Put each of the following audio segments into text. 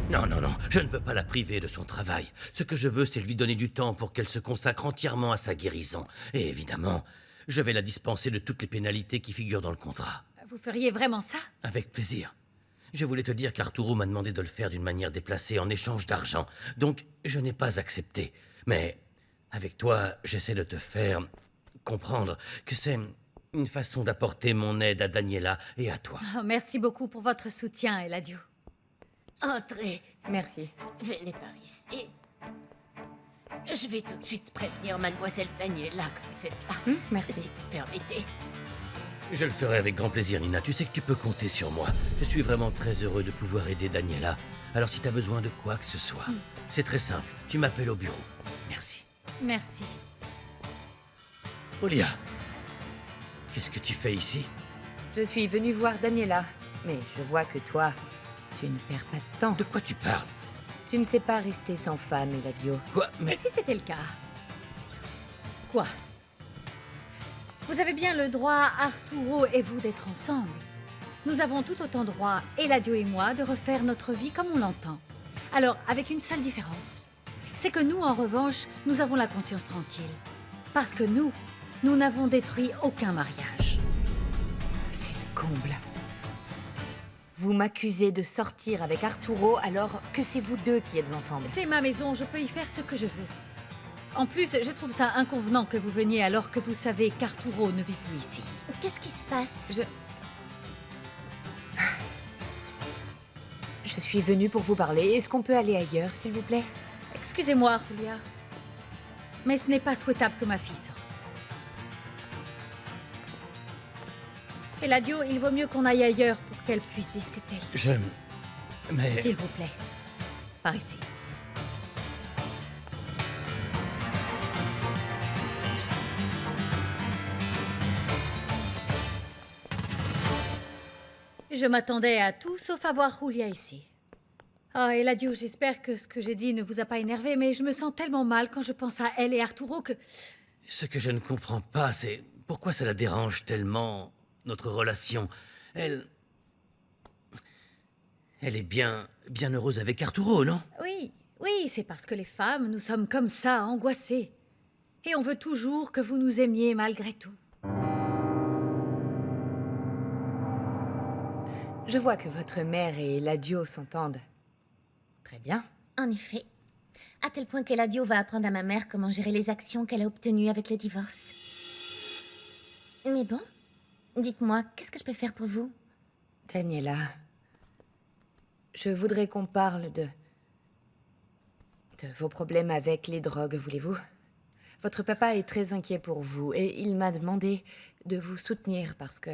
Non, non, non, je ne veux pas la priver de son travail. Ce que je veux, c'est lui donner du temps pour qu'elle se consacre entièrement à sa guérison. Et évidemment, je vais la dispenser de toutes les pénalités qui figurent dans le contrat. Vous feriez vraiment ça? Avec plaisir. Je voulais te dire qu'Arturo m'a demandé de le faire d'une manière déplacée en échange d'argent. Donc, je n'ai pas accepté. Mais, avec toi, j'essaie de te faire comprendre que c'est une façon d'apporter mon aide à Daniela et à toi. Oh, merci beaucoup pour votre soutien, Eladio. Entrez, Merci. venez par ici. Je vais tout de suite prévenir mademoiselle Daniela que vous êtes là. Merci. Si vous permettez. Je le ferai avec grand plaisir, Nina. Tu sais que tu peux compter sur moi. Je suis vraiment très heureux de pouvoir aider Daniela. Alors si tu as besoin de quoi que ce soit, c'est très simple. Tu m'appelles au bureau. Merci. Merci. Olia, qu'est-ce que tu fais ici? Je suis venue voir Daniela, mais je vois que toi, tu ne perds pas de temps. De quoi tu parles? Tu ne sais pas rester sans femme, Eladio. Quoi? Et Mais... si c'était le cas? Quoi? Vous avez bien le droit, Arturo et vous, d'être ensemble. Nous avons tout autant droit, Eladio et moi, de refaire notre vie comme on l'entend. Alors, avec une seule différence. C'est que nous, en revanche, nous avons la conscience tranquille. Parce que nous n'avons détruit aucun mariage. C'est le comble. Vous m'accusez de sortir avec Arturo alors que c'est vous deux qui êtes ensemble. C'est ma maison, je peux y faire ce que je veux. En plus, je trouve ça inconvenant que vous veniez alors que vous savez qu'Arturo ne vit plus ici. Qu'est-ce qui se passe? Je suis venue pour vous parler. Est-ce qu'on peut aller ailleurs, s'il vous plaît? Excusez-moi, Julia. Mais ce n'est pas souhaitable que ma fille sorte. Eladio, il vaut mieux qu'on aille ailleurs pour qu'elle puisse discuter. Mais... S'il vous plaît. Par ici. Je m'attendais à tout sauf à voir Julia ici. Oh, Eladio, j'espère que ce que j'ai dit ne vous a pas énervé, mais je me sens tellement mal quand je pense à elle et Arturo que... Ce que je ne comprends pas, c'est pourquoi ça la dérange tellement, notre relation. Elle est bien heureuse avec Arturo, non? Oui, c'est parce que les femmes, nous sommes comme ça, angoissées. Et on veut toujours que vous nous aimiez malgré tout. Je vois que votre mère et Eladio s'entendent. Très bien. En effet. À tel point qu'Eladio va apprendre à ma mère comment gérer les actions qu'elle a obtenues avec le divorce. Mais bon, dites-moi, qu'est-ce que je peux faire pour vous? Daniela, je voudrais qu'on parle de vos problèmes avec les drogues, voulez-vous? Votre papa est très inquiet pour vous et il m'a demandé de vous soutenir parce que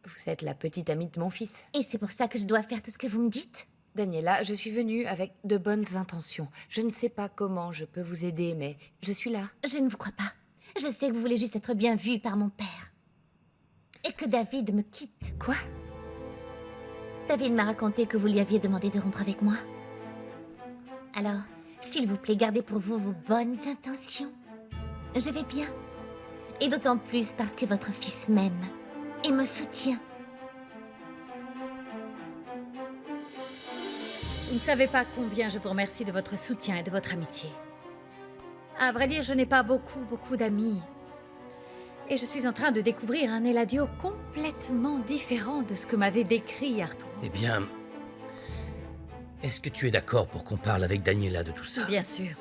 vous êtes la petite amie de mon fils. Et c'est pour ça que je dois faire tout ce que vous me dites? Daniela, je suis venue avec de bonnes intentions. Je ne sais pas comment je peux vous aider, mais je suis là. Je ne vous crois pas. Je sais que vous voulez juste être bien vue par mon père. Et que David me quitte. Quoi? David m'a raconté que vous lui aviez demandé de rompre avec moi. Alors, s'il vous plaît, gardez pour vous vos bonnes intentions. Je vais bien. Et d'autant plus parce que votre fils m'aime et me soutient. Vous ne savez pas combien je vous remercie de votre soutien et de votre amitié. À vrai dire, je n'ai pas beaucoup d'amis. Et je suis en train de découvrir un Eladio complètement différent de ce que m'avait décrit Arturo. Eh bien... Est-ce que tu es d'accord pour qu'on parle avec Daniela de tout ça? Bien sûr.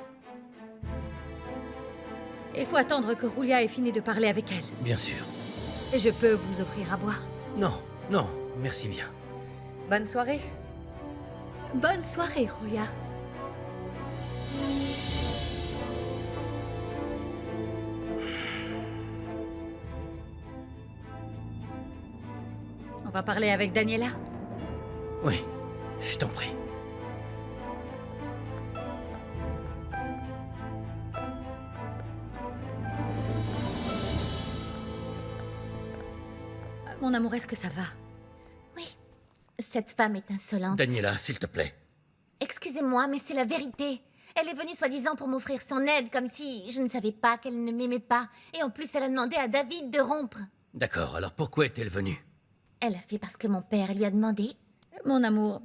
Il faut attendre que Julia ait fini de parler avec elle. Bien sûr. Je peux vous offrir à boire. Non, non, merci bien. Bonne soirée. Bonne soirée, Julia. On va parler avec Daniela. Oui, je t'en prie. Mon amour, est-ce que ça va? Oui, cette femme est insolente. Daniela, s'il te plaît. Excusez-moi, mais c'est la vérité. Elle est venue soi-disant pour m'offrir son aide, comme si je ne savais pas qu'elle ne m'aimait pas. Et en plus, elle a demandé à David de rompre. D'accord, alors pourquoi est-elle venue? Elle a fait parce que mon père lui a demandé. Mon amour,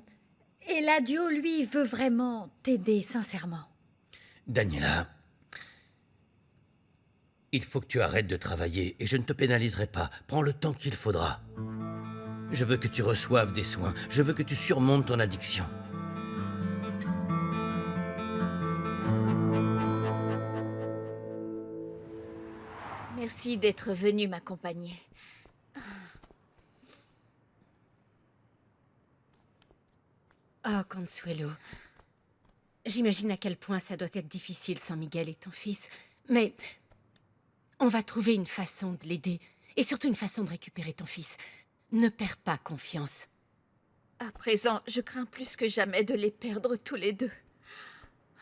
Eladio, lui, veut vraiment t'aider, sincèrement. Daniela, il faut que tu arrêtes de travailler et je ne te pénaliserai pas. Prends le temps qu'il faudra. Je veux que tu reçoives des soins. Je veux que tu surmontes ton addiction. Merci d'être venu m'accompagner. Oh, Consuelo. J'imagine à quel point ça doit être difficile sans Miguel et ton fils. Mais on va trouver une façon de l'aider. Et surtout une façon de récupérer ton fils. Ne perds pas confiance. À présent, je crains plus que jamais de les perdre tous les deux.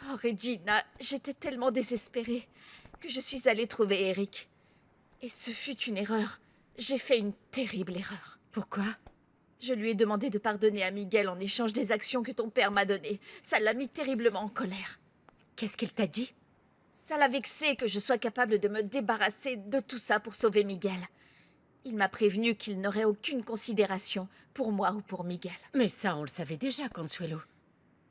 Oh, Regina, j'étais tellement désespérée que je suis allée trouver Eric. Et ce fut une erreur. J'ai fait une terrible erreur. Pourquoi? Je lui ai demandé de pardonner à Miguel en échange des actions que ton père m'a données. Ça l'a mis terriblement en colère. Qu'est-ce qu'il t'a dit? Ça l'a vexé que je sois capable de me débarrasser de tout ça pour sauver Miguel. Il m'a prévenu qu'il n'aurait aucune considération pour moi ou pour Miguel. Mais ça, on le savait déjà, Consuelo.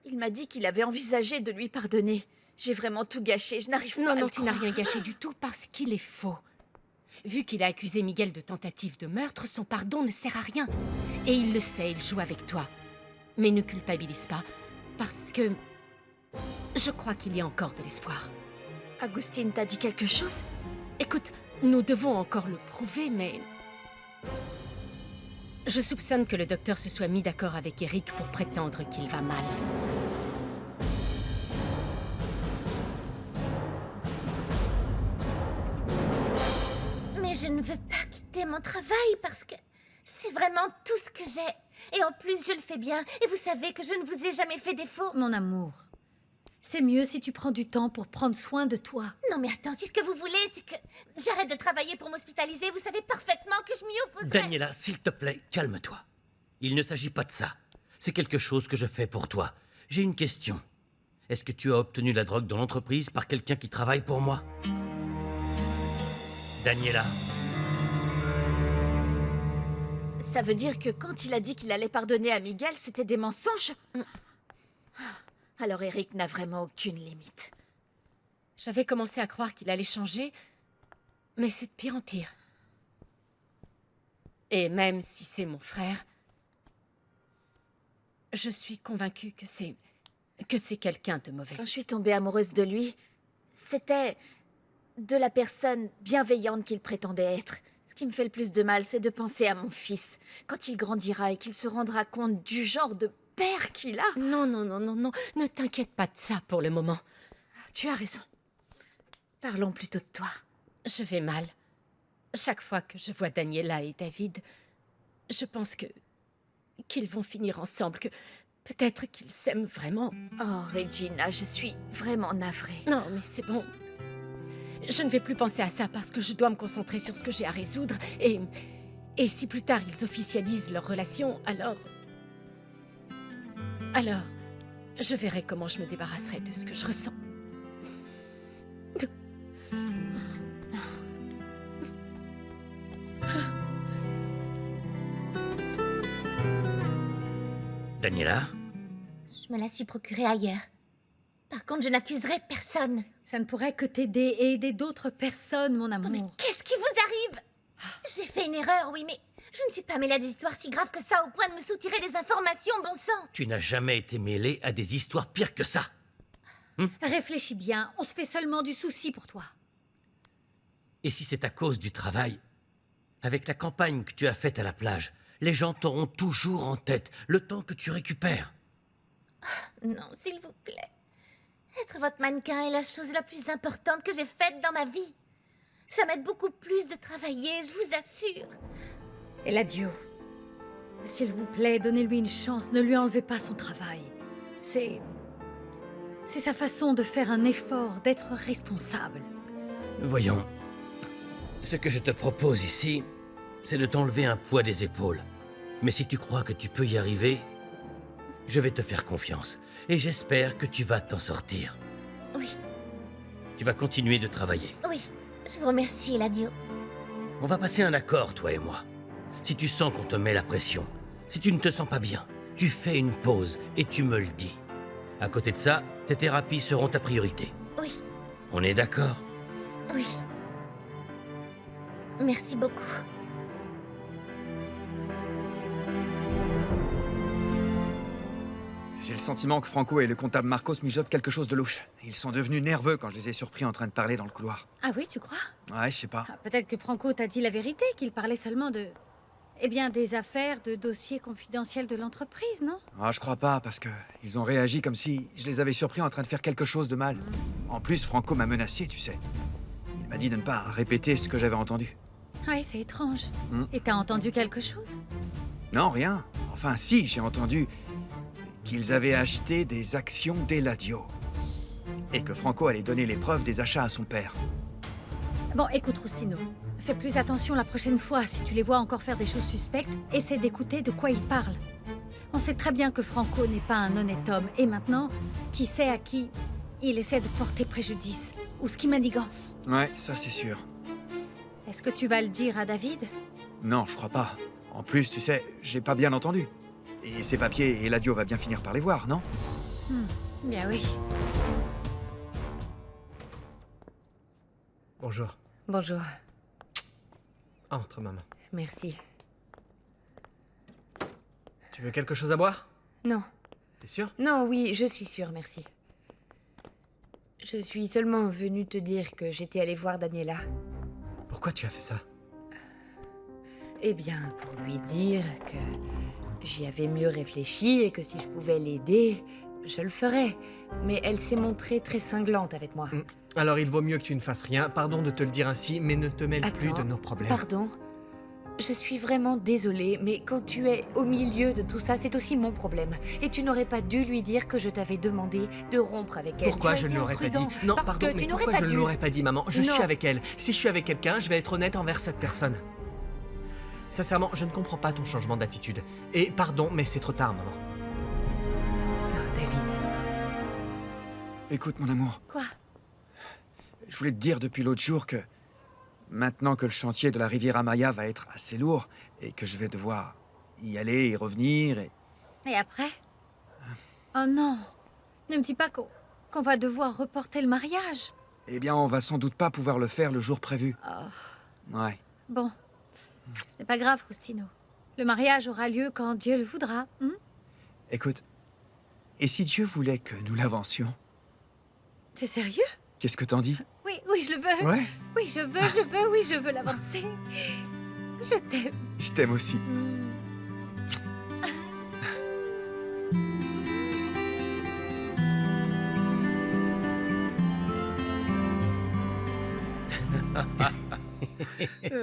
Il m'a dit qu'il avait envisagé de lui pardonner. J'ai vraiment tout gâché, je n'arrive pas à Non, le tu n'as croire. rien gâché du tout parce qu'il est faux. Vu qu'il a accusé Miguel de tentative de meurtre, son pardon ne sert à rien. Et il le sait, il joue avec toi. Mais ne culpabilise pas, parce que je crois qu'il y a encore de l'espoir. Agustine t'a dit quelque chose? Écoute, nous devons encore le prouver, mais... Je soupçonne que le docteur se soit mis d'accord avec Eric pour prétendre qu'il va mal. Mais je ne veux pas quitter mon travail parce que c'est vraiment tout ce que j'ai. Et en plus, je le fais bien. Et vous savez que je ne vous ai jamais fait défaut. Mon amour, c'est mieux si tu prends du temps pour prendre soin de toi. Non mais attends, si ce que vous voulez, c'est que j'arrête de travailler pour m'hospitaliser, vous savez parfaitement que je m'y opposerai. Daniela, s'il te plaît, calme-toi. Il ne s'agit pas de ça. C'est quelque chose que je fais pour toi. J'ai une question. Est-ce que tu as obtenu la drogue dans l'entreprise par quelqu'un qui travaille pour moi? Daniela, Ça veut dire que quand il a dit qu'il allait pardonner à Miguel, c'était des mensonges? Alors Eric n'a vraiment aucune limite. J'avais commencé à croire qu'il allait changer, mais c'est de pire en pire. Et même si c'est mon frère, je suis convaincue que c'est quelqu'un de mauvais. Quand je suis tombée amoureuse de lui, c'était de la personne bienveillante qu'il prétendait être. Ce qui me fait le plus de mal, c'est de penser à mon fils. Quand il grandira et qu'il se rendra compte du genre de père qu'il a. Non, ne t'inquiète pas de ça pour le moment. Tu as raison. Parlons plutôt de toi. Je vais mal. Chaque fois que je vois Daniela et David, je pense qu'ils vont finir ensemble, que peut-être qu'ils s'aiment vraiment. Oh, Regina, je suis vraiment navrée. Non, mais c'est bon. Je ne vais plus penser à ça parce que je dois me concentrer sur ce que j'ai à résoudre. Et si plus tard ils officialisent leur relation, alors, je verrai comment je me débarrasserai de ce que je ressens. Daniela, Je me la suis procurée ailleurs. Par contre, je n'accuserai personne. Ça ne pourrait que t'aider et aider d'autres personnes, mon amour. Mais qu'est-ce qui vous arrive? J'ai fait une erreur, oui, mais je ne suis pas mêlée à des histoires si graves que ça au point de me soutirer des informations, bon sang. tu n'as jamais été mêlée à des histoires pires que ça. Réfléchis bien, on se fait seulement du souci pour toi. Et si c'est à cause du travail? Avec la campagne que tu as faite à la plage, les gens t'auront toujours en tête le temps que tu récupères. Non, s'il vous plaît. Être votre mannequin est la chose la plus importante que j'ai faite dans ma vie. Ça m'aide beaucoup plus de travailler, je vous assure. Eladio, s'il vous plaît, donnez-lui une chance, ne lui enlevez pas son travail. C'est sa façon de faire un effort, d'être responsable. Voyons, ce que je te propose ici, c'est de t'enlever un poids des épaules. Mais si tu crois que tu peux y arriver, je vais te faire confiance. Et j'espère que tu vas t'en sortir. Oui, Tu vas continuer de travailler. oui, je vous remercie, Eladio. On va passer un accord, toi et moi. Si tu sens qu'on te met la pression, si tu ne te sens pas bien, tu fais une pause et tu me le dis. À côté de ça, tes thérapies seront ta priorité. Oui, On est d'accord? oui. Merci beaucoup. J'ai le sentiment que Franco et le comptable Marcos mijotent quelque chose de louche. Ils sont devenus nerveux quand je les ai surpris en train de parler dans le couloir. Ah oui, tu crois? Ouais, je sais pas. Ah, peut-être que Franco t'a dit la vérité, qu'il parlait seulement de... Eh bien, des affaires, de dossiers confidentiels de l'entreprise, non? Ah, je crois pas, parce que ils ont réagi comme si je les avais surpris en train de faire quelque chose de mal. En plus, Franco m'a menacé, tu sais. Il m'a dit de ne pas répéter ce que j'avais entendu. Ouais, c'est étrange. Hmm. Et t'as entendu quelque chose? Non, rien. Enfin, si, j'ai entendu qu'ils avaient acheté des actions d'Eladio. Et que Franco allait donner les preuves des achats à son père. Bon, écoute, Rustino. Fais plus attention la prochaine fois. Si tu les vois encore faire des choses suspectes, essaie d'écouter de quoi ils parlent. On sait très bien que Franco n'est pas un honnête homme. Et maintenant, qui sait à qui il essaie de porter préjudice ou ce qui manigance. Ouais, ça c'est sûr. Est-ce que tu vas le dire à David? Non, je crois pas. En plus, tu sais, j'ai pas bien entendu. Et ces papiers, Eladio va bien finir par les voir, non? Bien oui. Bonjour. Bonjour. Entre, maman. Merci. Tu veux quelque chose à boire? Non. T'es sûr? Non, oui, je suis sûre, merci. Je suis seulement venue te dire que j'étais allée voir Daniela. Pourquoi tu as fait ça? Eh bien, pour lui dire que j'y avais mieux réfléchi et que si je pouvais l'aider, je le ferais. Mais elle s'est montrée très cinglante avec moi. Alors il vaut mieux que tu ne fasses rien. Pardon de te le dire ainsi, mais ne te mêle plus Attends, de nos problèmes. Pardon? Je suis vraiment désolée, mais quand tu es au milieu de tout ça, c'est aussi mon problème. Et tu n'aurais pas dû lui dire que je t'avais demandé de rompre avec elle. Pourquoi Tu as je ne été l'aurais pas dit? imprudent, Non, parce pardon, que mais tu n'aurais pourquoi pas je dû. ne l'aurais pas dit, maman? Je Non. suis avec elle. Si je suis avec quelqu'un, je vais être honnête envers cette personne. Sincèrement, je ne comprends pas ton changement d'attitude. Et pardon, mais c'est trop tard, maman. Ah, David. Écoute, mon amour, Quoi? je voulais te dire depuis l'autre jour que maintenant que le chantier de la rivière Amaya va être assez lourd et que je vais devoir y aller et revenir Et après? Oh non! Ne me dis pas qu'on va devoir reporter le mariage. eh bien, on va sans doute pas pouvoir le faire le jour prévu. Ouais. Bon. Ce n'est pas grave, Rustino. Le mariage aura lieu quand Dieu le voudra. Écoute, et si Dieu voulait que nous l'avancions, T'es sérieux? qu'est-ce que t'en dis? Oui, oui, je le veux. Ouais, Oui, je veux l'avancer. Je t'aime. je t'aime aussi.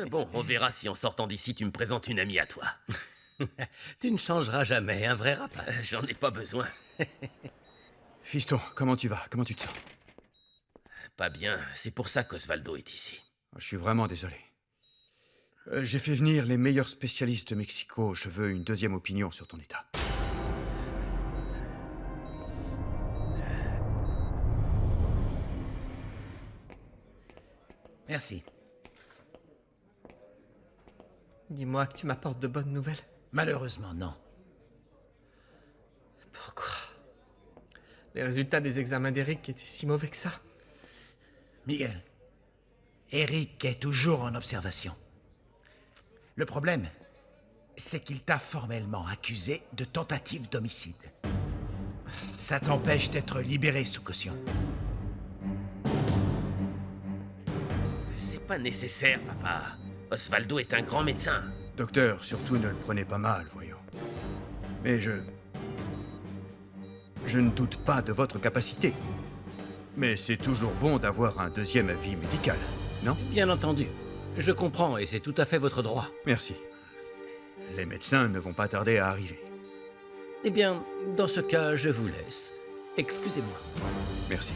Bon, on verra si en sortant d'ici, tu me présentes une amie à toi. Tu ne changeras jamais, un vrai rapace. J'en ai pas besoin. Fiston, comment tu vas? Comment tu te sens? Pas bien, c'est pour ça qu'Osvaldo est ici. Je suis vraiment désolé. J'ai fait venir les meilleurs spécialistes de Mexico. Je veux une deuxième opinion sur ton état. Merci. Dis-moi que tu m'apportes de bonnes nouvelles. Malheureusement, non. Pourquoi? Les résultats des examens d'Eric étaient si mauvais que ça. Miguel, Eric est toujours en observation. Le problème, c'est qu'il t'a formellement accusé de tentative d'homicide. Ça t'empêche d'être libéré sous caution. C'est pas nécessaire, papa. Osvaldo est un grand médecin. Docteur, surtout ne le prenez pas mal, voyons. Mais je ne doute pas de votre capacité. Mais c'est toujours bon d'avoir un deuxième avis médical, non? Bien entendu. Je comprends et c'est tout à fait votre droit. Merci. Les médecins ne vont pas tarder à arriver. Eh bien, dans ce cas, je vous laisse. Excusez-moi. Merci.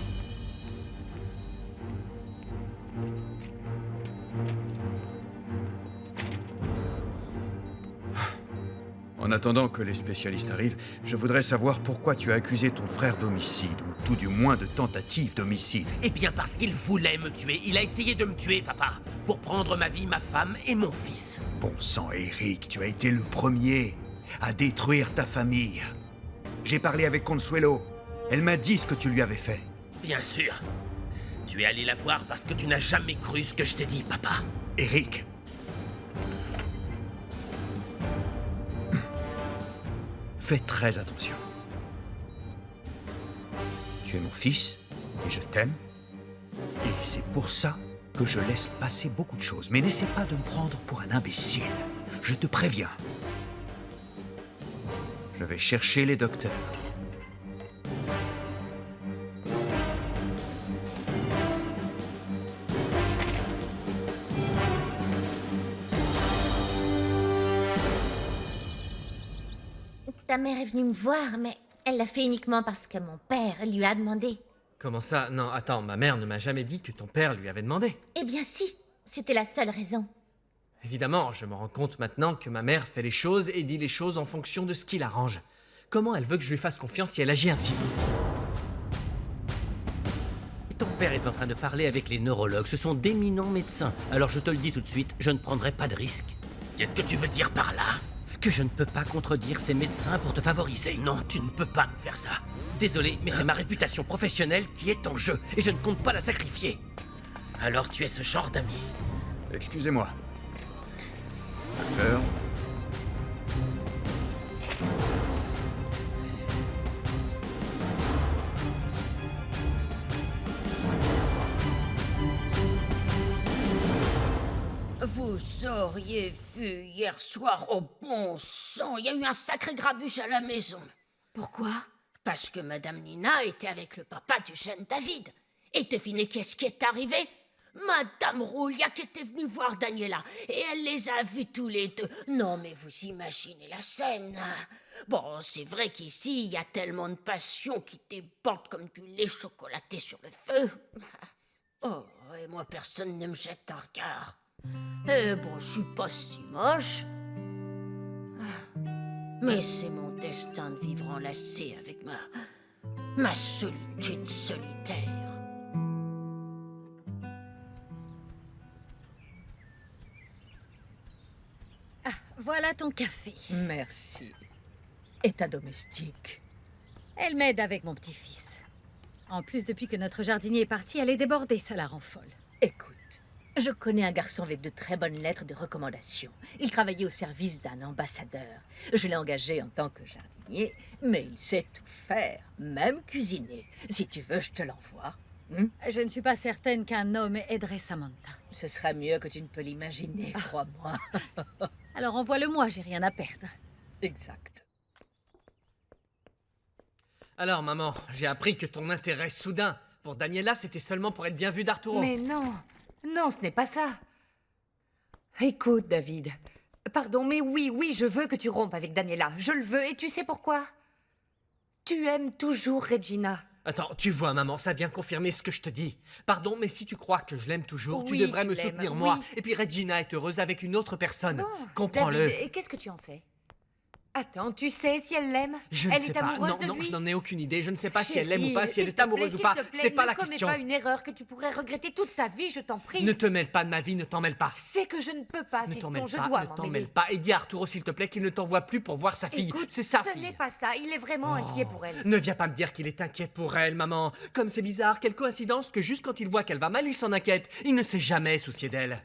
En attendant que les spécialistes arrivent, je voudrais savoir pourquoi tu as accusé ton frère d'homicide, ou tout du moins de tentative d'homicide. Eh bien, parce qu'il voulait me tuer. Il a essayé de me tuer, papa. Pour prendre ma vie, ma femme et mon fils. Bon sang, Eric, tu as été le premier. à détruire ta famille. J'ai parlé avec Consuelo. Elle m'a dit ce que tu lui avais fait. Bien sûr. Tu es allé la voir parce que tu n'as jamais cru ce que je t'ai dit, papa. Eric. Fais très attention. Tu es mon fils, et je t'aime. Et c'est pour ça que je laisse passer beaucoup de choses. Mais n'essaie pas de me prendre pour un imbécile. Je te préviens. Je vais chercher les docteurs. Ta mère est venue me voir, mais elle l'a fait uniquement parce que mon père lui a demandé. Comment ça? Non, attends, ma mère ne m'a jamais dit que ton père lui avait demandé. Eh bien si, c'était la seule raison. Évidemment, je me rends compte maintenant que ma mère fait les choses et dit les choses en fonction de ce qui l'arrange. Comment elle veut que je lui fasse confiance si elle agit ainsi? Ton père est en train de parler avec les neurologues. Ce sont d'éminents médecins. Alors je te le dis tout de suite, je ne prendrai pas de risque. Qu'est-ce que tu veux dire par là? Que je ne peux pas contredire ces médecins pour te favoriser. Non, tu ne peux pas me faire ça. Désolé, mais c'est ma réputation professionnelle qui est en jeu, et je ne compte pas la sacrifier. Alors tu es ce genre d'ami. Excusez-moi. Docteur. Vous auriez vu hier soir au bon sang, il y a eu un sacré grabuge à la maison. Pourquoi? Parce que Madame Nina était avec le papa du jeune David. Et devinez qu'est-ce qui est arrivé? Madame Rouliac était venue voir Daniela et elle les a vus tous les deux. Non mais vous imaginez la scène. Bon, c'est vrai qu'ici, il y a tellement de passion qui déborde comme du lait chocolaté sur le feu. Oh, et moi personne ne me jette un regard. Eh bon, je suis pas si moche. Mais c'est mon destin de vivre enlacé avec ma solitude solitaire. Voilà ton café. Merci. Et ta domestique? Elle m'aide avec mon petit-fils. En plus, depuis que notre jardinier est parti, elle est débordée, ça la rend folle. Écoute, je connais un garçon avec de très bonnes lettres de recommandation. Il travaillait au service d'un ambassadeur. Je l'ai engagé en tant que jardinier, mais il sait tout faire, même cuisiner. Si tu veux, je te l'envoie. Je ne suis pas certaine qu'un homme aiderait Samantha. Ce sera mieux que tu ne peux l'imaginer, crois-moi. Alors envoie-le-moi, j'ai rien à perdre. Exact. Alors, maman, j'ai appris que ton intérêt soudain pour Daniela, c'était seulement pour être bien vu d'Arturo. Mais non, non, ce n'est pas ça. Écoute, David. Pardon, mais oui, je veux que tu rompes avec Daniela. Je le veux, et tu sais pourquoi? Tu aimes toujours Regina. Attends, tu vois, maman, ça vient confirmer ce que je te dis. Pardon, mais si tu crois que je l'aime toujours, tu Oui, devrais tu me l'aimes, soutenir, moi. oui. Et puis Regina est heureuse avec une autre personne. Bon, Comprends-le. David, et qu'est-ce que tu en sais? Attends, tu sais si elle l'aime? Je Elle ne sais est pas. amoureuse Non, de non, lui? je n'en ai aucune idée. Je ne sais pas si elle l'aime ou Chérie, pas, si elle s'il est te amoureuse plaît, ou pas. s'il te plaît, Ce n'est pas la ne commets question. pas une erreur que tu pourrais regretter toute ta vie, je t'en prie. Ne te mêle pas de ma vie, ne t'en mêle pas. C'est que je ne peux pas, Ne t'en fiston, mêle je pas, dois ne m'en t'en mêler. mêle pas. Et dis à Arturo, s'il te plaît, qu'il ne t'envoie plus pour voir sa fille. Écoute, C'est sa ce fille. n'est pas ça, il est vraiment inquiet pour elle. Ne viens pas me dire qu'il est inquiet pour elle, maman. Comme c'est bizarre, quelle coïncidence que juste quand il voit qu'elle va mal, il s'en inquiète. Il ne s'est jamais soucié d'elle.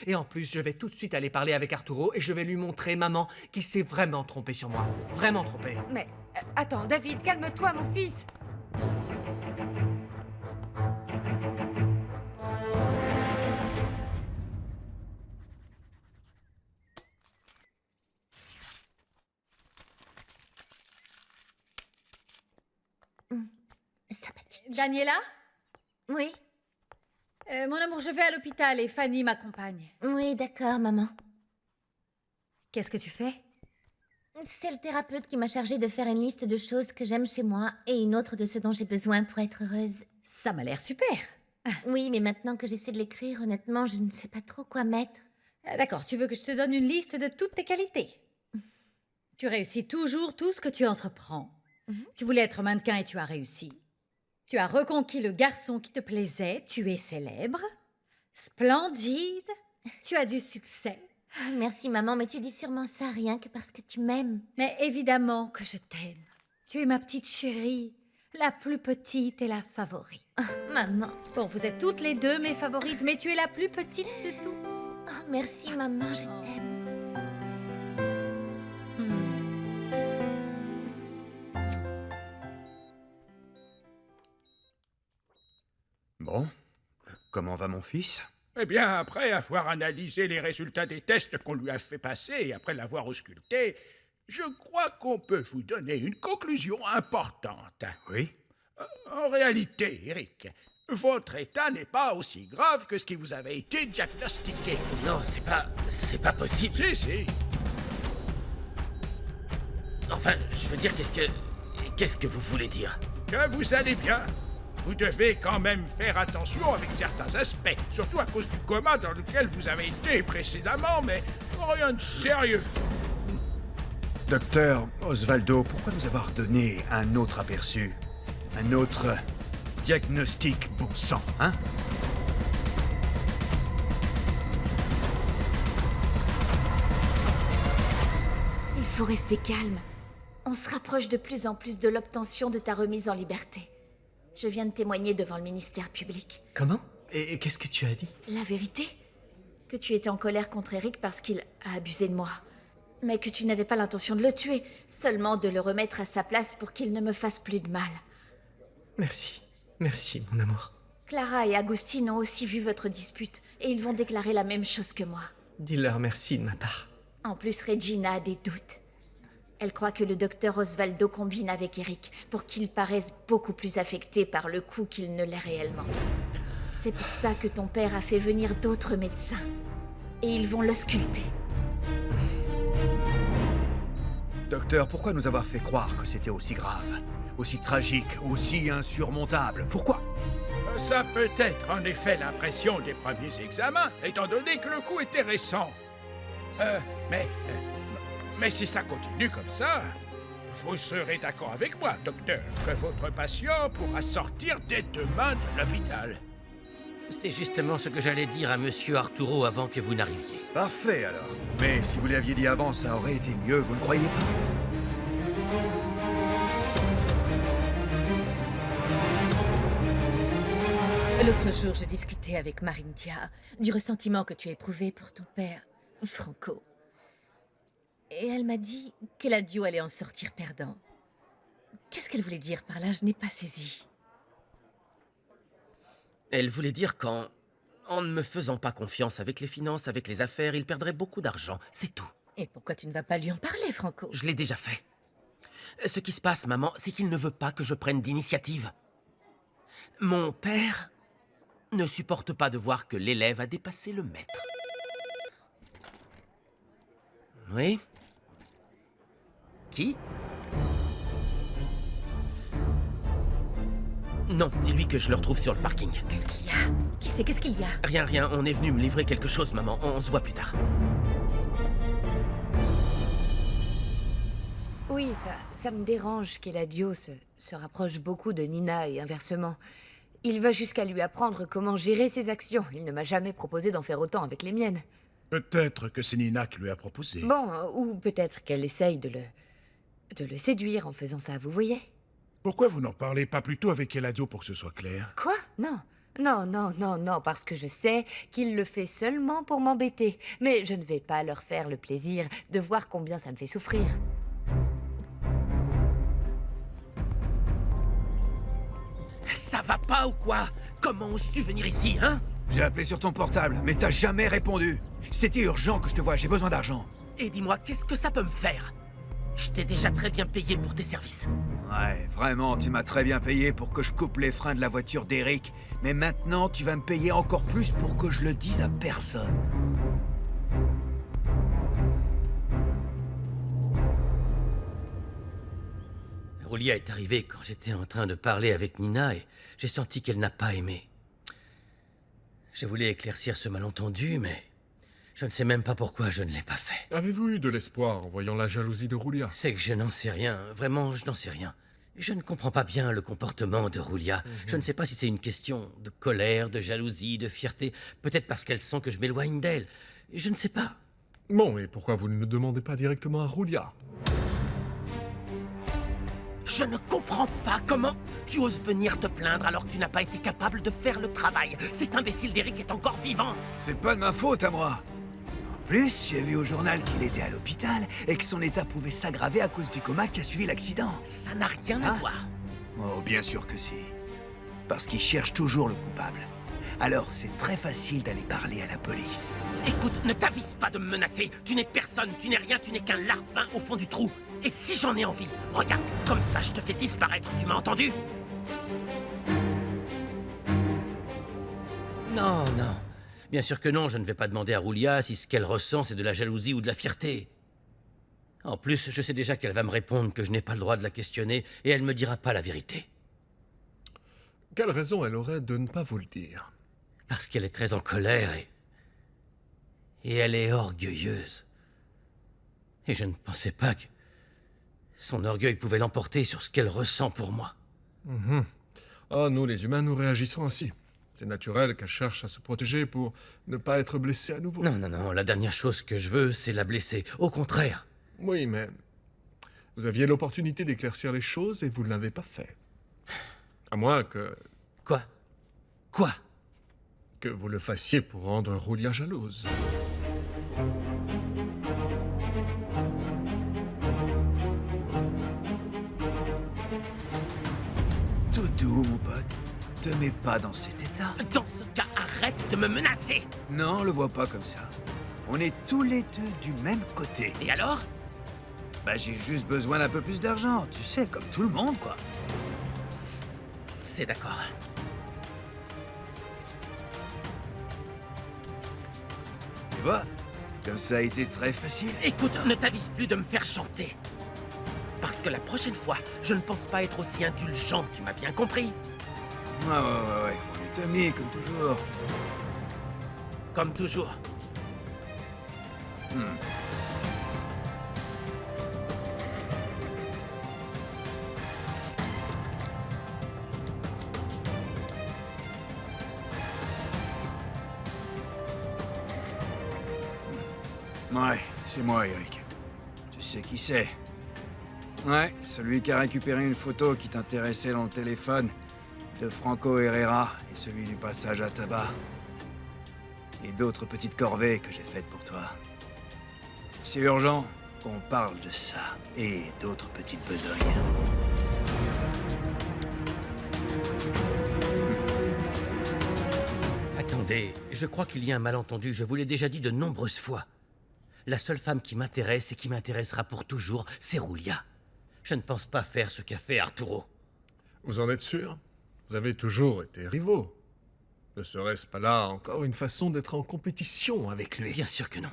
Et en plus, je vais tout de suite aller parler avec Arturo et je vais lui montrer, maman, qu'il s'est vraiment trompé sur moi. Vraiment trompé. Mais, attends, David, calme-toi, mon fils. Sympathique. Daniela? Oui, Mon amour, je vais à l'hôpital et Fanny m'accompagne. oui, d'accord, maman. Qu'est-ce que tu fais? C'est le thérapeute qui m'a chargé de faire une liste de choses que j'aime chez moi et une autre de ce dont j'ai besoin pour être heureuse. Ça m'a l'air super. Oui, mais maintenant que j'essaie de l'écrire, honnêtement, je ne sais pas trop quoi mettre. D'accord, tu veux que je te donne une liste de toutes tes qualités? Tu réussis toujours tout ce que tu entreprends. Tu voulais être mannequin et tu as réussi. Tu as reconquis le garçon qui te plaisait, tu es célèbre, splendide, tu as du succès. Merci, maman, mais tu dis sûrement ça rien que parce que tu m'aimes. Mais évidemment que je t'aime. Tu es ma petite chérie, la plus petite et la favorite. Maman. Bon, vous êtes toutes les deux mes favorites, mais tu es la plus petite de tous. Oh, merci, maman, je t'aime. Bon, comment va mon fils? Eh bien, après avoir analysé les résultats des tests qu'on lui a fait passer et après l'avoir ausculté, je crois qu'on peut vous donner une conclusion importante. Oui? En réalité, Eric, votre état n'est pas aussi grave que ce qui vous avait été diagnostiqué. Non, c'est pas possible. Si. Enfin, je veux dire, qu'est-ce que vous voulez dire? Que vous allez bien. Vous devez quand même faire attention avec certains aspects, surtout à cause du coma dans lequel vous avez été précédemment, mais rien de sérieux. Docteur Osvaldo, pourquoi nous avoir donné un autre aperçu? Un autre diagnostic, bon sang, hein? Il faut rester calme. On se rapproche de plus en plus de l'obtention de ta remise en liberté. Je viens de témoigner devant le ministère public. Comment? Et qu'est-ce que tu as dit? La vérité? Que tu étais en colère contre Eric parce qu'il a abusé de moi. Mais que tu n'avais pas l'intention de le tuer, seulement de le remettre à sa place pour qu'il ne me fasse plus de mal. Merci. Merci, mon amour. Clara et Agustine ont aussi vu votre dispute, et ils vont déclarer la même chose que moi. Dis-leur merci de ma part. En plus, Regina a des doutes. Elle croit que le docteur Osvaldo combine avec Eric pour qu'il paraisse beaucoup plus affecté par le coup qu'il ne l'est réellement. C'est pour ça que ton père a fait venir d'autres médecins. Et ils vont l'ausculter. Docteur, pourquoi nous avoir fait croire que c'était aussi grave, aussi tragique, aussi insurmontable? Pourquoi? Ça peut être en effet l'impression des premiers examens, étant donné que le coup était récent. Mais si ça continue comme ça, vous serez d'accord avec moi, docteur, que votre patient pourra sortir dès demain de l'hôpital. C'est justement ce que j'allais dire à Monsieur Arturo avant que vous n'arriviez. Parfait alors. Mais si vous l'aviez dit avant, ça aurait été mieux, vous ne croyez pas? L'autre jour, je discutais avec Marintia du ressentiment que tu éprouvais pour ton père, Franco. Et elle m'a dit que l'adieu allait en sortir perdant. Qu'est-ce qu'elle voulait dire par là? Je n'ai pas saisi. Elle voulait dire qu'en ne me faisant pas confiance avec les finances, avec les affaires, il perdrait beaucoup d'argent. C'est tout. Et pourquoi tu ne vas pas lui en parler, Franco? Je l'ai déjà fait. Ce qui se passe, maman, c'est qu'il ne veut pas que je prenne d'initiative. Mon père ne supporte pas de voir que l'élève a dépassé le maître. Oui? Qui? Non, dis-lui que je le retrouve sur le parking. Qu'est-ce qu'il y a? Qui c'est? Qu'est-ce qu'il y a? Rien, on est venu me livrer quelque chose, maman. On se voit plus tard. Oui, ça me dérange qu'Eladio se rapproche beaucoup de Nina et inversement. Il va jusqu'à lui apprendre comment gérer ses actions. Il ne m'a jamais proposé d'en faire autant avec les miennes. Peut-être que c'est Nina qui lui a proposé. Bon, ou peut-être qu'elle essaye de le séduire en faisant ça, vous voyez? Pourquoi vous n'en parlez pas plutôt avec Eladio pour que ce soit clair? Quoi? Non, parce que je sais qu'il le fait seulement pour m'embêter. Mais je ne vais pas leur faire le plaisir de voir combien ça me fait souffrir. Ça va pas ou quoi? Comment oses-tu venir ici, hein? J'ai appelé sur ton portable, mais t'as jamais répondu. C'était urgent que je te voie, j'ai besoin d'argent. Et dis-moi, qu'est-ce que ça peut me faire? Je t'ai déjà très bien payé pour tes services. Ouais, vraiment, tu m'as très bien payé pour que je coupe les freins de la voiture d'Eric. Mais maintenant, tu vas me payer encore plus pour que je le dise à personne. Roulia est arrivée quand j'étais en train de parler avec Nina et j'ai senti qu'elle n'a pas aimé. Je voulais éclaircir ce malentendu, mais je ne sais même pas pourquoi je ne l'ai pas fait. Avez-vous eu de l'espoir en voyant la jalousie de Roulia? C'est que je n'en sais rien, vraiment, je n'en sais rien. Je ne comprends pas bien le comportement de Roulia. Je ne sais pas si c'est une question de colère, de jalousie, de fierté. Peut-être parce qu'elle sent que je m'éloigne d'elle. Je ne sais pas. Bon, et pourquoi vous ne le demandez pas directement à Roulia? Je ne comprends pas comment tu oses venir te plaindre alors que tu n'as pas été capable de faire le travail. Cet imbécile d'Eric est encore vivant. C'est pas de ma faute à moi. En plus, j'ai vu au journal qu'il était à l'hôpital et que son état pouvait s'aggraver à cause du coma qui a suivi l'accident. Ça n'a rien à voir. Oh, bien sûr que si. Parce qu'il cherche toujours le coupable. Alors c'est très facile d'aller parler à la police. Écoute, ne t'avise pas de me menacer. Tu n'es personne, tu n'es rien, tu n'es qu'un larpin au fond du trou. Et si j'en ai envie, regarde, comme ça je te fais disparaître, tu m'as entendu? Non, non. Bien sûr que non, je ne vais pas demander à Roulia si ce qu'elle ressent c'est de la jalousie ou de la fierté. En plus, je sais déjà qu'elle va me répondre que je n'ai pas le droit de la questionner et elle me dira pas la vérité. Quelle raison elle aurait de ne pas vous le dire? Parce qu'elle est très en colère et elle est orgueilleuse. Et je ne pensais pas que son orgueil pouvait l'emporter sur ce qu'elle ressent pour moi. Ah, nous les humains, nous réagissons ainsi. C'est naturel qu'elle cherche à se protéger pour ne pas être blessée à nouveau. Non, non, non, la dernière chose que je veux, c'est la blesser. Au contraire. Oui, mais vous aviez l'opportunité d'éclaircir les choses et vous ne l'avez pas fait. À moins que... Quoi? Quoi? Que vous le fassiez pour rendre Roulia jalouse. Tout doux, mon pote. Te mets pas dans cet état. Dans ce cas, arrête de me menacer. Non, le vois pas comme ça. On est tous les deux du même côté. Et alors? Bah, j'ai juste besoin d'un peu plus d'argent, tu sais, comme tout le monde, quoi. C'est d'accord. Tu vois, comme ça a été très facile. Écoute, ne t'avise plus de me faire chanter. Parce que la prochaine fois, je ne pense pas être aussi indulgent, tu m'as bien compris? Ouais. On est amis, comme toujours. Comme toujours. Ouais, c'est moi, Eric. Tu sais qui c'est? Ouais, celui qui a récupéré une photo qui t'intéressait dans le téléphone de Franco Herrera et celui du passage à tabac. Et d'autres petites corvées que j'ai faites pour toi. C'est urgent qu'on parle de ça et d'autres petites besognes. Attendez, je crois qu'il y a un malentendu, je vous l'ai déjà dit de nombreuses fois. La seule femme qui m'intéresse et qui m'intéressera pour toujours, c'est Roulia. Je ne pense pas faire ce qu'a fait Arturo. Vous en êtes sûr? Vous avez toujours été rivaux. Ne serait-ce pas là encore une façon d'être en compétition avec lui? Bien sûr que non.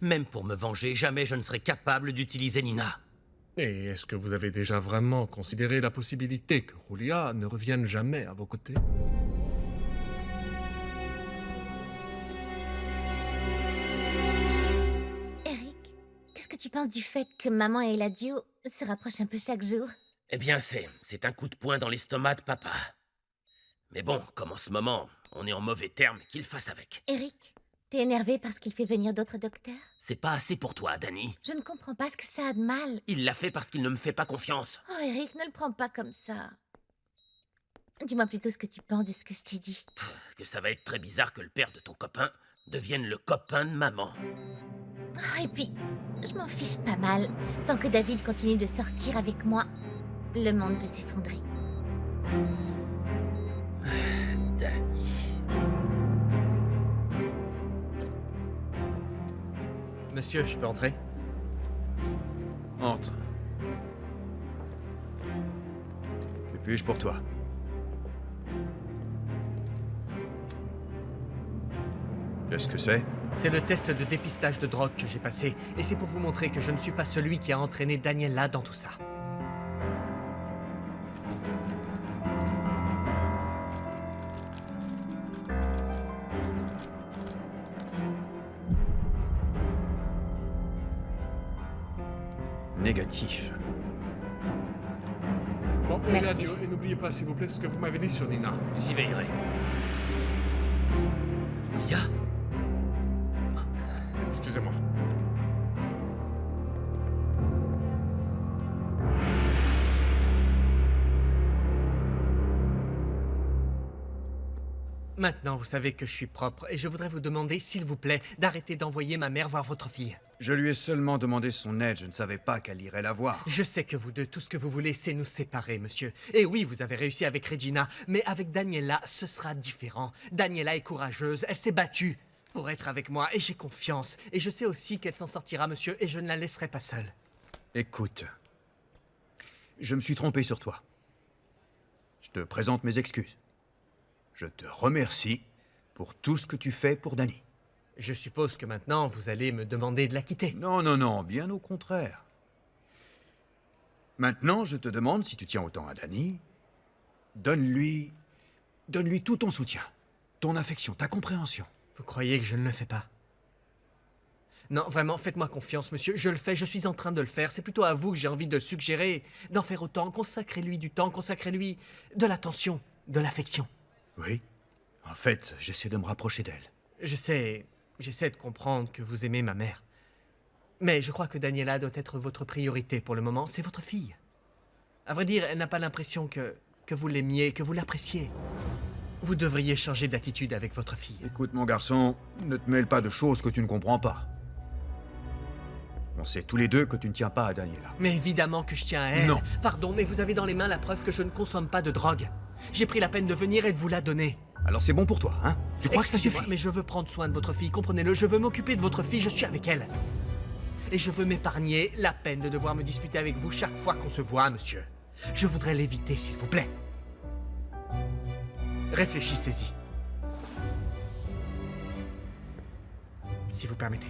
Même pour me venger, jamais je ne serai capable d'utiliser Nina. Et est-ce que vous avez déjà vraiment considéré la possibilité que Roulia ne revienne jamais à vos côtés? Eric, qu'est-ce que tu penses du fait que maman et Eladio se rapprochent un peu chaque jour? Eh bien, c'est un coup de poing dans l'estomac de papa. Mais bon, comme en ce moment, on est en mauvais termes, qu'il fasse avec. Eric, t'es énervé parce qu'il fait venir d'autres docteurs? C'est pas assez pour toi, Danny. Je ne comprends pas ce que ça a de mal. Il l'a fait parce qu'il ne me fait pas confiance. Oh, Eric, ne le prends pas comme ça. Dis-moi plutôt ce que tu penses de ce que je t'ai dit. Que ça va être très bizarre que le père de ton copain devienne le copain de maman. Ah, et puis, je m'en fiche pas mal. Tant que David continue de sortir avec moi, le monde peut s'effondrer. Danny. Monsieur, je peux entrer? Entre. Que puis-je pour toi? Qu'est-ce que c'est? C'est le test de dépistage de drogue que j'ai passé, et c'est pour vous montrer que je ne suis pas celui qui a entraîné Daniela dans tout ça. Négatif. Bon, Merci. Eladio, et n'oubliez pas, s'il vous plaît, ce que vous m'avez dit sur Nina. J'y veillerai. Roulia? Excusez-moi. Maintenant, vous savez que je suis propre et je voudrais vous demander, s'il vous plaît, d'arrêter d'envoyer ma mère voir votre fille. Je lui ai seulement demandé son aide, je ne savais pas qu'elle irait la voir. Je sais que vous deux, tout ce que vous voulez, c'est nous séparer, monsieur. Et oui, vous avez réussi avec Regina, mais avec Daniela, ce sera différent. Daniela est courageuse, elle s'est battue pour être avec moi et j'ai confiance. Et je sais aussi qu'elle s'en sortira, monsieur, et je ne la laisserai pas seule. Écoute, je me suis trompé sur toi. Je te présente mes excuses. Je te remercie pour tout ce que tu fais pour Dani. Je suppose que maintenant, vous allez me demander de la quitter. Non, non, non, bien au contraire. Maintenant, je te demande, si tu tiens autant à Dani, donne-lui tout ton soutien, ton affection, ta compréhension. Vous croyez que je ne le fais pas? Non, vraiment, faites-moi confiance, monsieur. Je le fais, je suis en train de le faire. C'est plutôt à vous que j'ai envie de suggérer d'en faire autant. Consacrez-lui du temps, consacrez-lui de l'attention, de l'affection. Oui. En fait, j'essaie de me rapprocher d'elle. J'essaie de comprendre que vous aimez ma mère. Mais je crois que Daniela doit être votre priorité pour le moment. C'est votre fille. À vrai dire, elle n'a pas l'impression que vous l'aimiez, que vous l'appréciez. Vous devriez changer d'attitude avec votre fille. Écoute, mon garçon, ne te mêle pas de choses que tu ne comprends pas. On sait tous les deux que tu ne tiens pas à Daniela. Mais évidemment que je tiens à elle. Non. Pardon, mais vous avez dans les mains la preuve que je ne consomme pas de drogue. J'ai pris la peine de venir et de vous la donner. Alors c'est bon pour toi, hein? Tu crois que ça Excusez-moi, suffit? mais je veux prendre soin de votre fille, comprenez-le. Je veux m'occuper de votre fille, je suis avec elle. Et je veux m'épargner la peine de devoir me disputer avec vous chaque fois qu'on se voit, monsieur. Je voudrais l'éviter, s'il vous plaît. Réfléchissez-y. Si vous permettez.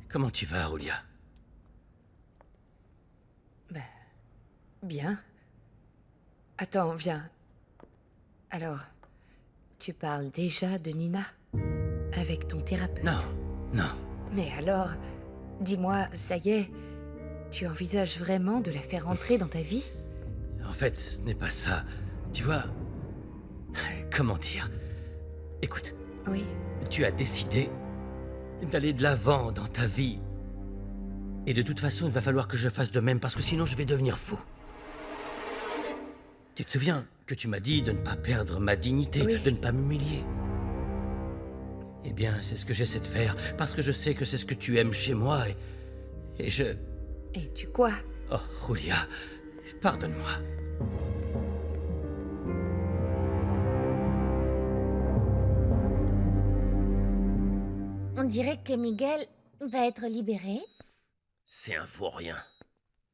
Comment tu vas, Julia? Bien. Attends, viens. Alors, tu parles déjà de Nina? Avec ton thérapeute? Non, non. Mais alors, dis-moi, ça y est, tu envisages vraiment de la faire entrer dans ta vie? En fait, ce n'est pas ça. Tu vois... Comment dire? Écoute, Oui. tu as décidé d'aller de l'avant dans ta vie. Et de toute façon, il va falloir que je fasse de même, parce que sinon je vais devenir fou. Tu te souviens que tu m'as dit de ne pas perdre ma dignité, Oui. de ne pas m'humilier? Eh bien, c'est ce que j'essaie de faire, parce que je sais que c'est ce que tu aimes chez moi, et je... Et tu quoi? Oh, Julia, pardonne-moi. On dirait que Miguel va être libéré. C'est un vaurien.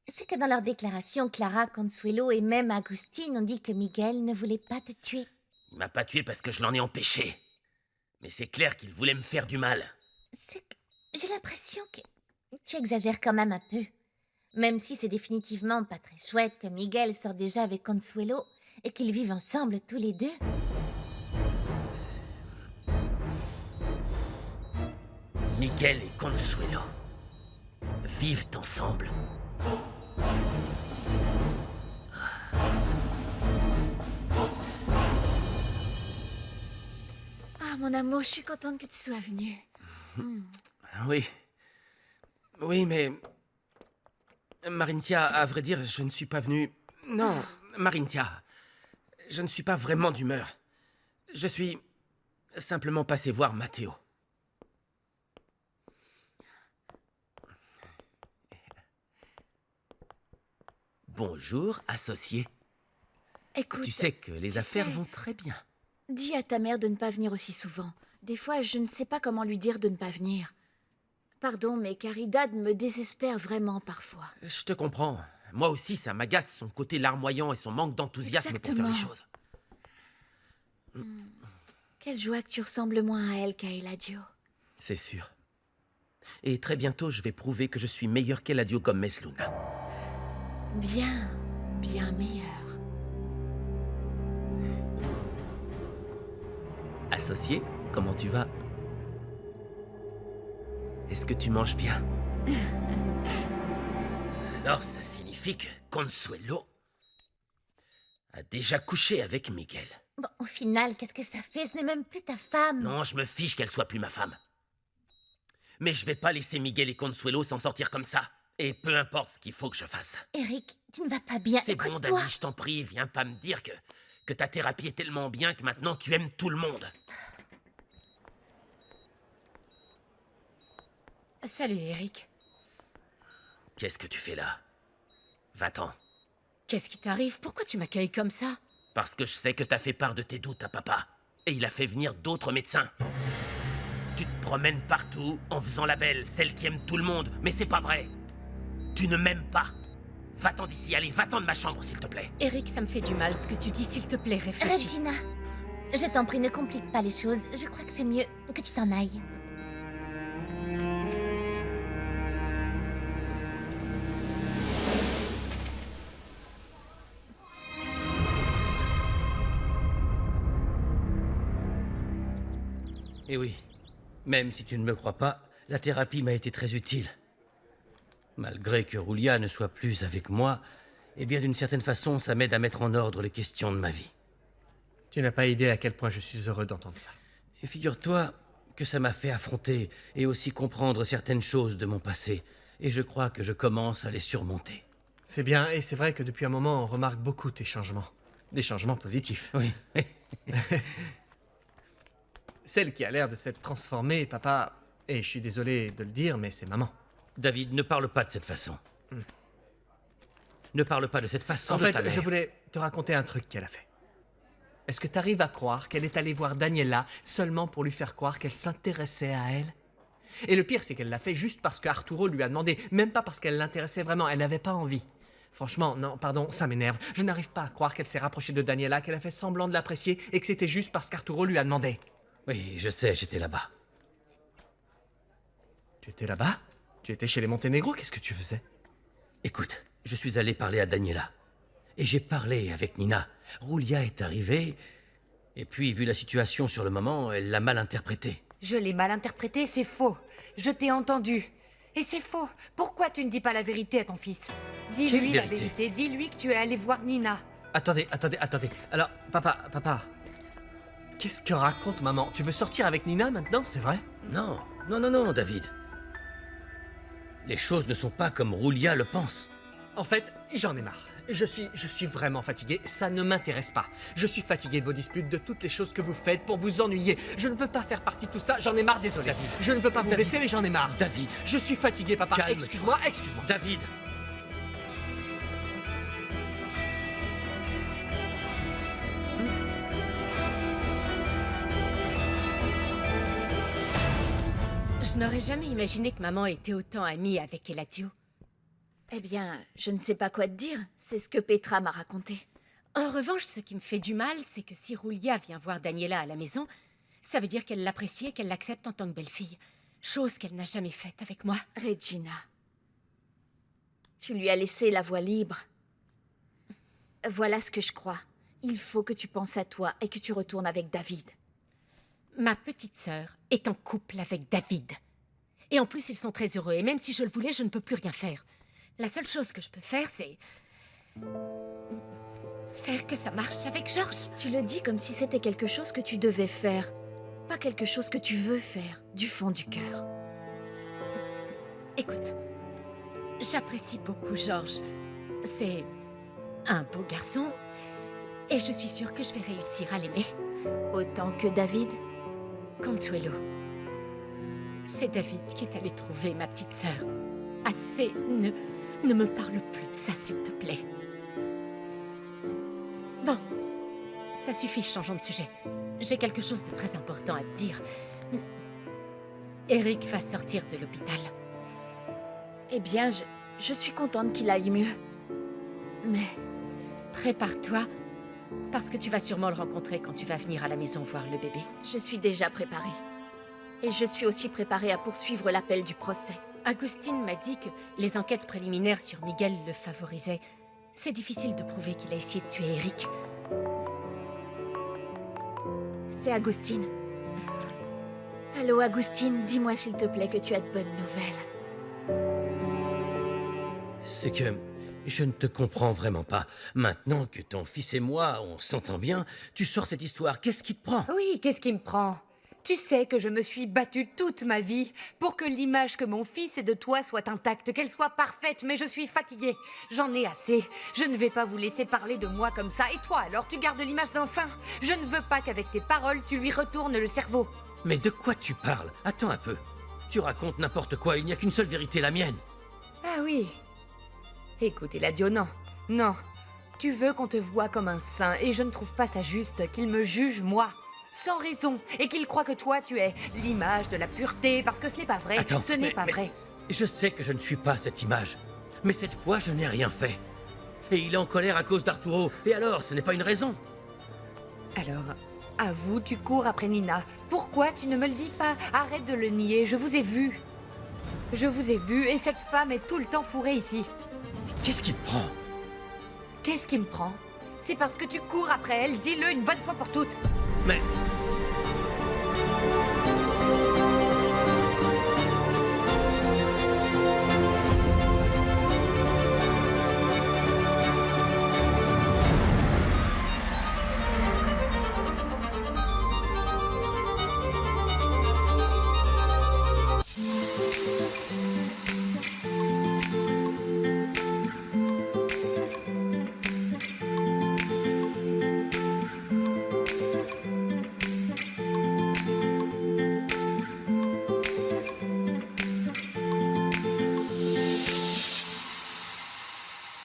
C'est que dans leur déclaration, Clara, Consuelo et même Agustine ont dit que Miguel ne voulait pas te tuer. Il m'a pas tué parce que je l'en ai empêché. Mais c'est clair qu'il voulait me faire du mal. C'est que j'ai l'impression que tu exagères quand même un peu. Même si c'est définitivement pas très chouette que Miguel sorte déjà avec Consuelo et qu'ils vivent ensemble tous les deux. Miguel et Consuelo vivent ensemble. Ah, mon amour, je suis contente que tu sois venu. Oui. Oui, mais... Marintia, à vrai dire, je ne suis pas venu... Non, Marintia, je ne suis pas vraiment d'humeur. Je suis simplement passé voir Matteo. Bonjour, associé. Écoute, Tu sais que les tu affaires sais- vont très bien. dis à ta mère de ne pas venir aussi souvent. Des fois, je ne sais pas comment lui dire de ne pas venir. Pardon, mais Caridad me désespère vraiment parfois. Je te comprends. Moi aussi, ça m'agace son côté larmoyant et son manque d'enthousiasme pour faire les Exactement. choses. Quelle joie que tu ressembles moins à elle qu'à Eladio. C'est sûr. Et très bientôt, je vais prouver que je suis meilleur qu'Eladio Gomez Luna. Bien, bien meilleur. Associé, comment tu vas? Est-ce que tu manges bien? Alors, ça signifie que Consuelo a déjà couché avec Miguel. Bon, au final, qu'est-ce que ça fait? Ce n'est même plus ta femme. Non, je me fiche qu'elle soit plus ma femme. Mais je vais pas laisser Miguel et Consuelo s'en sortir comme ça. Et peu importe ce qu'il faut que je fasse. Eric, tu ne vas pas bien. C'est bon, Écoute-toi. Dani, je t'en prie, viens pas me dire que ta thérapie est tellement bien que maintenant tu aimes tout le monde. Salut, Eric. Qu'est-ce que tu fais là? Va-t'en. Qu'est-ce qui t'arrive? Pourquoi tu m'accueilles comme ça? Parce que je sais que t'as fait part de tes doutes à papa. Et il a fait venir d'autres médecins. Tu te promènes partout en faisant la belle, celle qui aime tout le monde, mais c'est pas vrai. Tu ne m'aimes pas. Va-t'en d'ici, allez, va-t'en de ma chambre, s'il te plaît. Eric, ça me fait du mal ce que tu dis. S'il te plaît, réfléchis. Regina, je t'en prie, ne complique pas les choses. Je crois que c'est mieux que tu t'en ailles. Eh oui, même si tu ne me crois pas, la thérapie m'a été très utile. Malgré que Roulia ne soit plus avec moi, eh bien d'une certaine façon, ça m'aide à mettre en ordre les questions de ma vie. Tu n'as pas idée à quel point je suis heureux d'entendre ça. Et figure-toi que ça m'a fait affronter et aussi comprendre certaines choses de mon passé, et je crois que je commence à les surmonter. C'est bien, et c'est vrai que depuis un moment, on remarque beaucoup tes changements. Des changements positifs. Oui. Celle qui a l'air de s'être transformée, papa, et je suis désolé de le dire, mais c'est maman. David, ne parle pas de cette façon. Ne parle pas de cette façon En de ta fait, mère. je voulais te raconter un truc qu'elle a fait. Est-ce que tu arrives à croire qu'elle est allée voir Daniela seulement pour lui faire croire qu'elle s'intéressait à elle? Et le pire, c'est qu'elle l'a fait juste parce que Arturo lui a demandé, même pas parce qu'elle l'intéressait vraiment, elle n'avait pas envie. Franchement, non, pardon, ça m'énerve. Je n'arrive pas à croire qu'elle s'est rapprochée de Daniela, qu'elle a fait semblant de l'apprécier et que c'était juste parce qu'Arturo lui a demandé. Oui, je sais, j'étais là-bas. Tu étais là-bas? Tu étais chez les Monténégro? Qu'est-ce que tu faisais? Écoute, je suis allé parler à Daniela. Et j'ai parlé avec Nina. Roulia est arrivée. Et puis, vu la situation sur le moment, elle l'a mal interprété. Je l'ai mal interprété, c'est faux. Je t'ai entendu. Et c'est faux. Pourquoi tu ne dis pas la vérité à ton fils? Dis-lui la vérité. Dis-lui que tu es allé voir Nina. Attendez. Alors, papa. Qu'est-ce que raconte maman? Tu veux sortir avec Nina maintenant, c'est vrai? Non, David. Les choses ne sont pas comme Roulia le pense. En fait, j'en ai marre. Je suis vraiment fatigué, ça ne m'intéresse pas. Je suis fatigué de vos disputes, de toutes les choses que vous faites pour vous ennuyer. Je ne veux pas faire partie de tout ça, j'en ai marre, désolé. David. Je ne veux pas vous David. blesser, mais j'en ai marre. David. Je suis fatigué, papa. Calme-toi. Excuse-moi. David. Je n'aurais jamais imaginé que maman était autant amie avec Eladio. Eh bien, je ne sais pas quoi te dire. C'est ce que Petra m'a raconté. En revanche, ce qui me fait du mal, c'est que si Roulia vient voir Daniela à la maison, ça veut dire qu'elle l'apprécie et qu'elle l'accepte en tant que belle-fille. Chose qu'elle n'a jamais faite avec moi. Regina, tu lui as laissé la voie libre. Voilà ce que je crois. Il faut que tu penses à toi et que tu retournes avec David. Ma petite sœur est en couple avec David. Et en plus, ils sont très heureux. Et même si je le voulais, je ne peux plus rien faire. La seule chose que je peux faire, c'est... faire que ça marche avec Georges. Tu le dis comme si c'était quelque chose que tu devais faire. Pas quelque chose que tu veux faire, du fond du cœur. Écoute, j'apprécie beaucoup Georges. C'est un beau garçon. Et je suis sûre que je vais réussir à l'aimer. Autant que David? Consuelo. C'est David qui est allé trouver ma petite sœur. Assez, ne me parle plus de ça, s'il te plaît. Bon, ça suffit, changeons de sujet. J'ai quelque chose de très important à te dire. Eric va sortir de l'hôpital. Eh bien, je suis contente qu'il aille mieux. Mais... prépare-toi, parce que tu vas sûrement le rencontrer quand tu vas venir à la maison voir le bébé. Je suis déjà préparée. Et je suis aussi préparée à poursuivre l'appel du procès. Agustin m'a dit que les enquêtes préliminaires sur Miguel le favorisaient. C'est difficile de prouver qu'il a essayé de tuer Eric. C'est Agustin. Allô, Agustin, dis-moi s'il te plaît que tu as de bonnes nouvelles. C'est que je ne te comprends vraiment pas. Maintenant que ton fils et moi, on s'entend bien, tu sors cette histoire. Qu'est-ce qui te prend? Oui, qu'est-ce qui me prend? Tu sais que je me suis battue toute ma vie pour que l'image que mon fils ait de toi soit intacte, qu'elle soit parfaite, mais je suis fatiguée. J'en ai assez. Je ne vais pas vous laisser parler de moi comme ça. Et toi, alors, tu gardes l'image d'un saint? Je ne veux pas qu'avec tes paroles, tu lui retournes le cerveau. Mais de quoi tu parles? Attends un peu. Tu racontes n'importe quoi, il n'y a qu'une seule vérité, la mienne. Ah oui. Écoute, Eladio, non. Non. Tu veux qu'on te voie comme un saint, et je ne trouve pas ça juste qu'il me juge, moi. Sans raison, et qu'il croit que toi, tu es l'image de la pureté, parce que ce n'est pas vrai. Attends, ce n'est pas vrai. Je sais que je ne suis pas cette image. Mais cette fois, je n'ai rien fait. Et il est en colère à cause d'Arturo. Et alors, ce n'est pas une raison. Alors, avoue, tu cours après Nina. Pourquoi tu ne me le dis pas? Arrête de le nier, je vous ai vu. Je vous ai vu, et cette femme est tout le temps fourrée ici. Qu'est-ce qui te prend? Qu'est-ce qui me prend? C'est parce que tu cours après elle, dis-le une bonne fois pour toutes. Mais